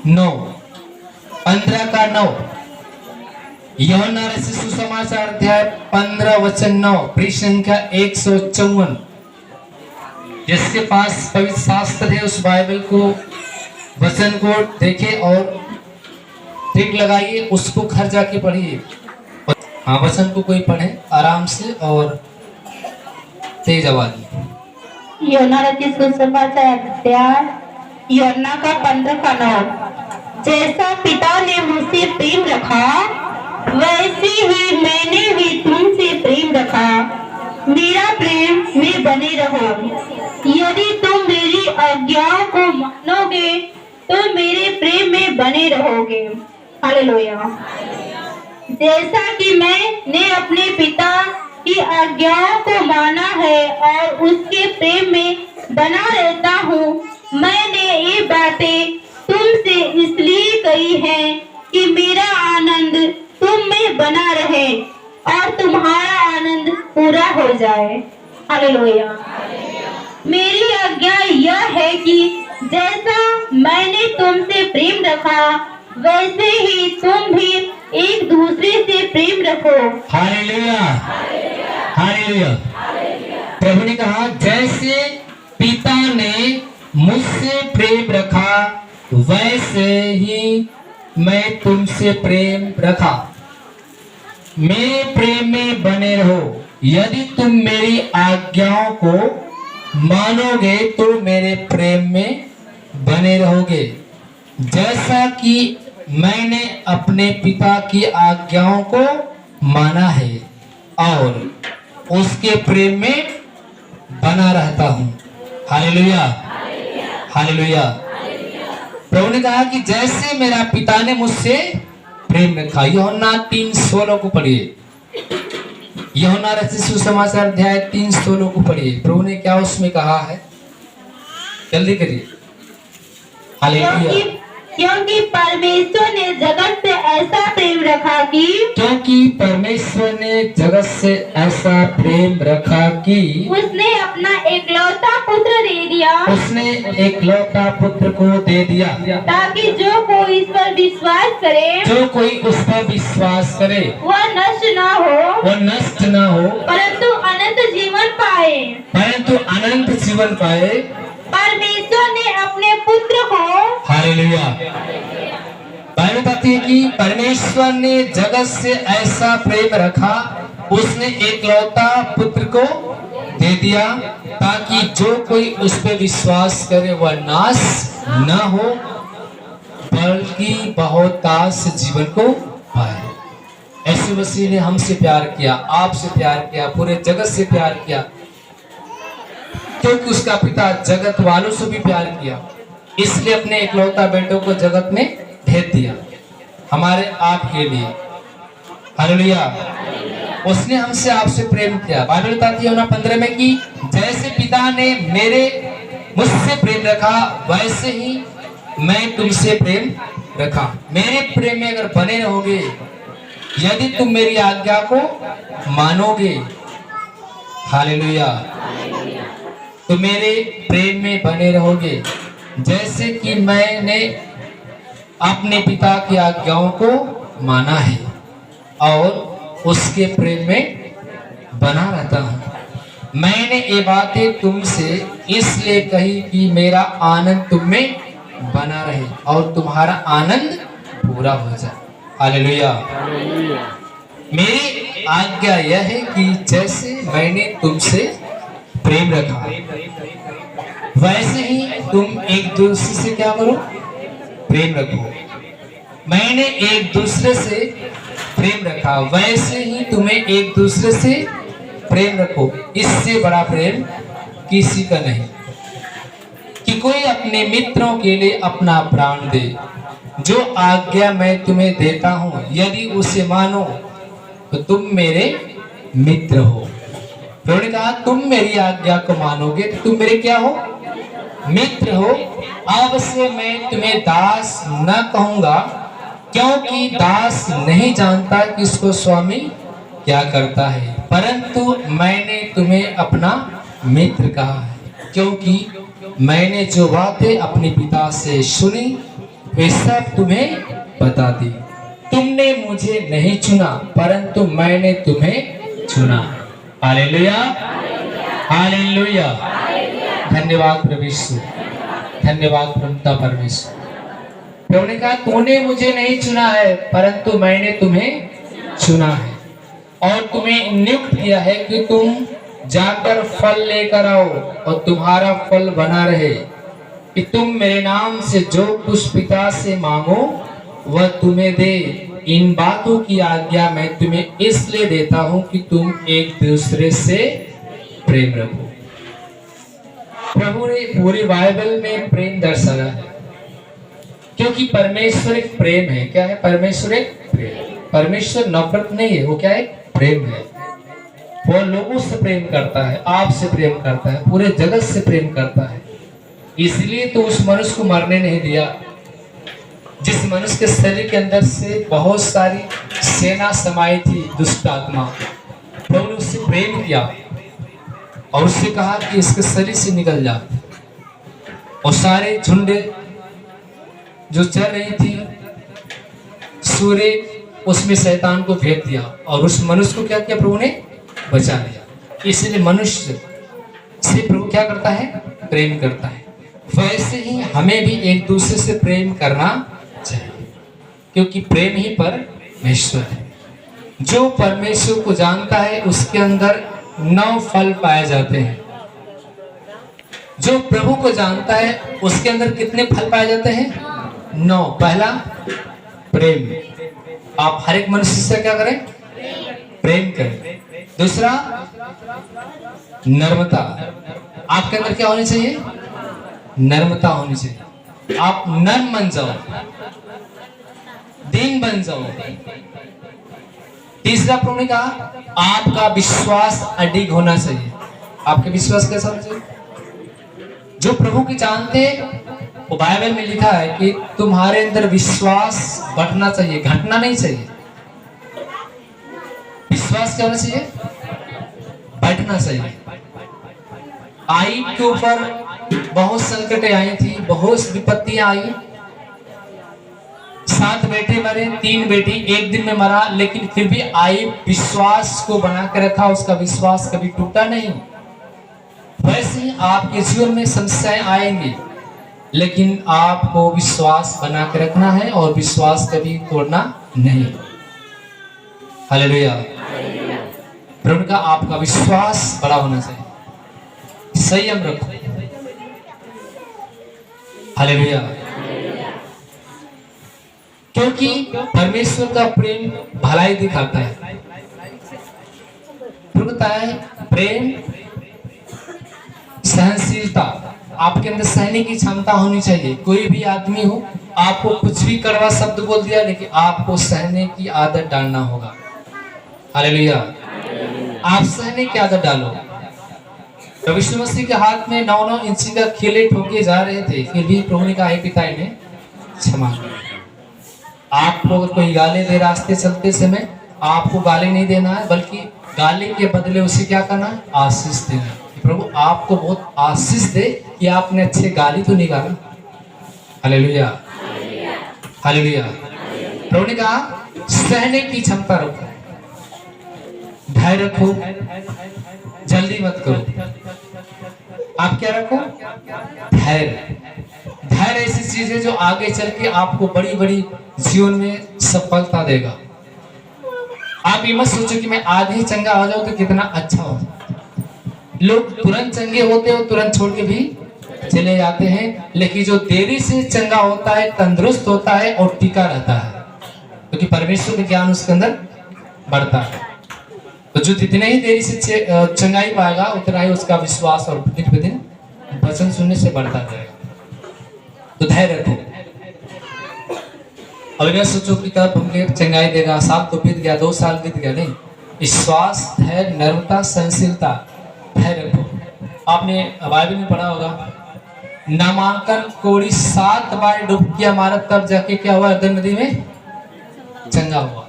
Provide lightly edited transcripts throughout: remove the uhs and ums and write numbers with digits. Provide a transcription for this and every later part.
9, 15 का 9। यूहन्ना रचित सुसमाचार अध्याय 15 वचन 9, पृष्ठ संख्या 154। जिसके पास पवित्र शास्त्र है उस बाइबल को, वचन को देखे और टिक लगाइए, उसको घर जाके पढ़िए। हाँ, वचन को कोई पढ़े आराम से और तेज आवाज में। यूहन्ना रचित सुसमाचार अध्याय यूहन्ना का 15 का 9। जैसा पिता ने मुझसे प्रेम रखा वैसे ही मैंने भी तुमसे प्रेम रखा। मेरा प्रेम में बने रहो। यदि तुम मेरी आज्ञाओं को मानोगे तो मेरे प्रेम में बने रहोगे। हालेलुया। जैसा कि मैंने अपने पिता की आज्ञाओं को माना है और उसके प्रेम में बना रहता हूँ, मैंने ये बातें तुमसे इसलिए कही हैं कि मेरा आनंद तुम में बना रहे और तुम्हारा आनंद पूरा हो जाए। हालेलुया। मेरी आज्ञा यह है कि जैसा मैंने तुमसे प्रेम रखा वैसे ही तुम भी एक दूसरे से प्रेम रखो। Hallelujah, hallelujah. प्रभु ने कहा जैसे पिता ने मुझसे प्रेम रखा वैसे ही मैं तुमसे प्रेम रखा। मेरे प्रेम में बने रहो। यदि तुम मेरी आज्ञाओं को मानोगे तो मेरे प्रेम में बने रहोगे, जैसा कि मैंने अपने पिता की आज्ञाओं को माना है और उसके प्रेम में बना रहता हूँ। Hallelujah, hallelujah. प्रभु ने कहा कि जैसे मेरा पिता ने मुझसे प्रेम रखा। यूहन्ना 3:16 को पढ़िए। यूहन्ना रचित सुसमाचार अध्याय 3:16 को पढ़िए। प्रभु ने क्या उसमें कहा है, जल्दी करिए। हालेलुया। क्योंकि परमेश्वर ने जगत से ऐसा प्रेम रखा कि परमेश्वर ने जगत से ऐसा प्रेम रखा कि उसने अपना एकलौता पुत्र दे दिया। उसने एकलौता पुत्र को दे दिया ताकि जो कोई इस पर विश्वास करे वह नष्ट न हो परंतु अनंत जीवन पाए। परमेश्वर ने अपने पुत्र को, हालेलुया, बाइबल बताती है कि परमेश्वर ने जगत से ऐसा प्रेम रखा, उसने एकलौता पुत्र को दे दिया ताकि जो कोई उस पर विश्वास करे वह नाश न हो बल्कि बहुतायत जीवन को पाए। यीशु मसीह ने हमसे प्यार किया, आपसे प्यार किया, पूरे जगत से प्यार किया, क्योंकि उसका पिता जगत वालों से भी प्यार किया, इसलिए अपने एकलौता बेटों को जगत में भेज दिया हमारे आपके लिए। हालेलुया। उसने हमसे आपसे प्रेम किया। बाइबल बताती है यूहन्ना 15 में कि जैसे पिता ने मुझसे प्रेम रखा वैसे ही मैं तुमसे प्रेम रखा। मेरे प्रेम में अगर बने रहोगे, यदि तुम मेरी आज्ञा को मानोगे, हालेलुया, तो मेरे प्रेम में बने रहोगे, जैसे कि मैंने अपने पिता की आज्ञाओं को माना है और उसके प्रेम में बना रहता हूँ। मैंने ये बातें तुमसे इसलिए कही कि मेरा आनंद तुम में बना रहे और तुम्हारा आनंद पूरा हो जाए। हालेलुया। मेरी आज्ञा यह है कि जैसे मैंने तुमसे प्रेम रखा वैसे ही तुम एक दूसरे से क्या करो, प्रेम रखो। मैंने एक दूसरे से प्रेम रखा वैसे ही तुम्हें एक दूसरे से प्रेम रखो। इससे बड़ा प्रेम किसी का नहीं कि कोई अपने मित्रों के लिए अपना प्राण दे। जो आज्ञा मैं तुम्हें देता हूँ यदि उसे मानो तो तुम मेरे मित्र हो। प्रभु ने कहा तुम मेरी आज्ञा को मानोगे तो तुम मेरे क्या हो, मित्र हो। अब से मैं तुम्हें दास न कहूंगा, क्योंकि दास नहीं जानता कि उसको स्वामी क्या करता है, परंतु मैंने तुम्हें अपना मित्र कहा है, क्योंकि मैंने जो बातें अपने पिता से सुनी वे सब तुम्हें बता दी। तुमने मुझे नहीं चुना परंतु मैंने तुम्हें चुना। Hallelujah, hallelujah. धन्यवाद प्रभु यीशु, धन्यवाद प्रभुता परमेश्वर। प्रभु ने कहा तूने मुझे नहीं चुना है परंतु मैंने तुम्हें चुना है और तुम्हें नियुक्त किया है कि तुम जाकर फल लेकर आओ और तुम्हारा फल बना रहे, कि तुम मेरे नाम से जो कुछ पिता से मांगो वह तुम्हें दे। इन बातों की आज्ञा मैं तुम्हें इसलिए देता हूं कि तुम एक दूसरे से प्रेम रखो। प्रभु ने पूरी बाइबल में प्रेम दर्शाया है, क्योंकि परमेश्वर एक प्रेम है। क्या है? परमेश्वर एक प्रेम। परमेश्वर नफरत नहीं है, वो क्या है? प्रेम है। वो लोगों से प्रेम करता है, आपसे प्रेम करता है, पूरे जगत से प्रेम करता है। इसलिए तो उस मनुष्य को मरने नहीं दिया, जिस मनुष्य के शरीर के अंदर से बहुत सारी सेना समाई थी, दुष्ट आत्मा। प्रभु ने उससे प्रेम किया और उससे कहा कि इसके शरीर से निकल जा। और सारे झुंडे जो चल रही थी सूर्य, उसमें शैतान को भेज दिया और उस मनुष्य को क्या किया? प्रभु ने बचा लिया। इसलिए मनुष्य से प्रभु क्या करता है? प्रेम करता है। वैसे ही हमें भी एक दूसरे से प्रेम करना चाहिए, क्योंकि प्रेम ही परमेश्वर है। जो परमेश्वर को जानता है उसके अंदर 9 फल पाए जाते हैं। जो प्रभु को जानता है उसके अंदर कितने फल पाए जाते हैं? 9। पहला प्रेम। आप हर एक मनुष्य से क्या करें? प्रेम करें। दूसरा नम्रता। आपके अंदर क्या होनी चाहिए? नम्रता होनी चाहिए। आप नर्म बन जाओ, दीन बन जाओ। तीसरा प्रभु ने कहा आपका विश्वास अडिग होना चाहिए। आपके विश्वास कैसा होना चाहिए? जो प्रभु की जानते वो बाइबल में लिखा है कि तुम्हारे अंदर विश्वास बढ़ना चाहिए, घटना नहीं चाहिए। विश्वास क्या होना चाहिए? बढ़ना चाहिए। आयुब के ऊपर बहुत संकटें आई थी, बहुत विपत्तियां आई। 7 बेटे मरे, 3 बेटी एक दिन में मरा, लेकिन फिर भी आयुब विश्वास को बना कर रखा, उसका विश्वास कभी टूटा नहीं। वैसे ही आपके जीवन में समस्याएं आएंगी, लेकिन आपको विश्वास बना कर रखना है और विश्वास कभी तोड़ना नहीं। हालेलुया। प्रभु का आपका विश्वास बड़ा होना चाहिए। संयम रखो। हालेलुया। क्योंकि परमेश्वर का प्रेम भलाई दिखाता है। प्रभु है प्रेम, सहनशीलता। आपके अंदर सहने की क्षमता होनी चाहिए। कोई भी आदमी हो, आपको कुछ भी कड़वा शब्द बोल दिया, लेकिन आपको सहने की आदत डालना होगा। हालेलुया। आप सहने की आदत डालो। प्रभु यीशु मसीह के हाथ में 9-9 इंची का खीले ठोके जा रहे थे, फिर भी प्रभु ने कहा, पिता इन्हें क्षमा कर। आपको अगर कोई गाली दे रास्ते चलते समय, आपको गाली नहीं देना है, बल्कि गाली के बदले उसे क्या करना है? आशीष देना है। प्रभु आपको बहुत आशीष दे कि आपने अच्छे गाली तो नहीं गाली। Hallelujah, hallelujah. प्रभु ने कहा सहने की क्षमता रखो, धैर्य रखो, जल्दी मत करो। आप क्या रखो? धैर्य। धैर्य ऐसी चीज है जो आगे चल के आपको बड़ी बड़ी जीवन में सफलता देगा। आप ये मत सोचो कि मैं आज ही चंगा हो जाऊं तो कितना अच्छा हो। लोग तुरंत चंगे होते हो, तुरंत छोड़ के भी चले जाते हैं, लेकिन जो देरी से चंगा होता है, तंदुरुस्त होता है और टिका रहता है, क्योंकि परमेश्वर का ज्ञान उसके अंदर बढ़ता है। तो जो जितने ही देरी से चंगाई पाएगा, उतना ही उसका विश्वास और दिन पे दिन वचन सुनने से बढ़ता जाएगा। तो धैर्य रखो। अगर सोचो कि तब हमके चंगाई देगा, साल तो बीत गया, 2 साल बीत गया, नहीं। विश्वास, धैर्य, नम्रता, सहनशीलता, धैर्य रखो। आपने बाइबल में पढ़ा होगा, नामांकन कोड़ी 7 बार डुबकियां मारा, तब जाके क्या हुआ? अदर नदी में चंगा हुआ।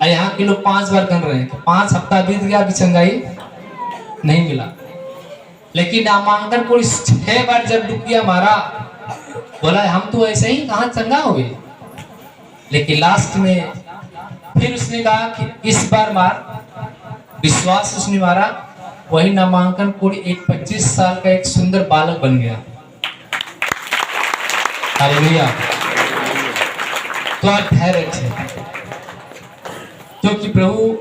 यहाँ के लोग 5 बार कर रहे हैं, 5 हफ्ता बीत गया, अभी चंगाई नहीं मिला। लेकिन नामांकन कोड़ी 6 बार जब डुबकियां मारा, बोला हम तो ऐसे ही कहाँ चंगा हो गए। लेकिन लास्ट में फिर उसने कहा कि इस बार मार। विश्वास उसने मारा, वही नामांकन कोड एक 25 साल का एक सुंदर बालक बन गया। हालेलुया। तो आप धैर्य रखें, क्योंकि प्रभु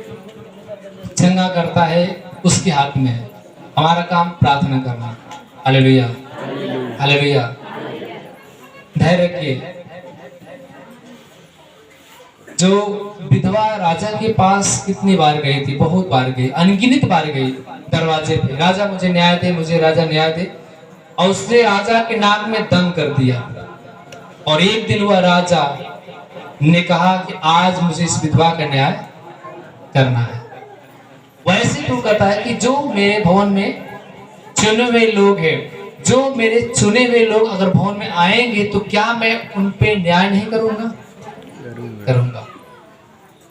चंगा करता है, उसके हाथ में है। हमारा काम प्रार्थना करना। Hallelujah, hallelujah. धैर्य रखिए। जो विधवा राजा के पास कितनी बार गई थी, बहुत बार गई, अनगिनत बार गई दरवाजे पे, राजा मुझे न्याय दे, मुझे राजा न्याय दे। और उसने राजा के नाक में दम कर दिया। और एक दिन वह राजा ने कहा कि आज मुझे इस विधवा का न्याय करना है। वैसे तो कहता है कि जो मेरे भवन में चुने हुए लोग हैं, जो मेरे चुने हुए लोग अगर भवन में आएंगे तो क्या मैं उन पे न्याय नहीं करूंगा? करूंगा।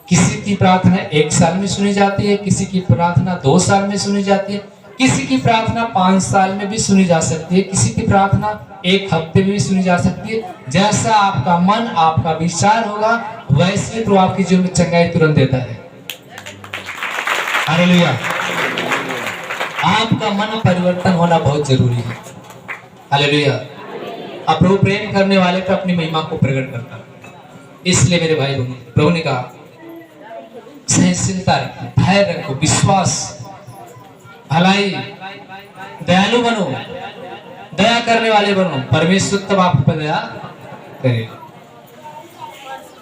किसी की प्रार्थना 1 साल में सुनी जाती है, किसी की प्रार्थना 2 साल में सुनी जाती है, किसी की प्रार्थना 5 साल में भी सुनी जा सकती है, किसी की प्रार्थना 1 हफ्ते में भी सुनी जा सकती है। जैसा आपका मन, आपका विचार होगा, वैसे तो आपकी जीवन में चंगाई तुरंत देता है। हालेलुया। आपका मन परिवर्तन होना बहुत जरूरी है। हालेलुया। अब प्रभु प्रेम करने वाले पर अपनी महिमा को प्रकट करता है। इसलिए मेरे भाई बहनों, प्रभु ने कहा सहनशीलता रखो, धैर्य रखो, विश्वास, भलाई, दयालु बनो, दया करने वाले बनो, परमेश्वर तब आप पर दया करेगा।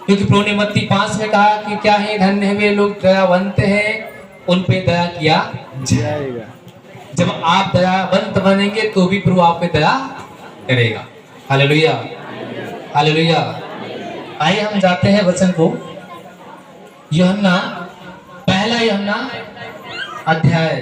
क्योंकि प्रभु ने मत्ती 5 में कहा कि क्या है, धन्य है वे लोग दयावंत हैं, उन पे दया किया जाएगा। जब आप दयावंत बनेंगे तो भी प्रभु आप पे दया करेगा। Hallelujah, hallelujah. आइए हम जाते हैं वचन को, यूहन्ना, पहला यूहन्ना अध्याय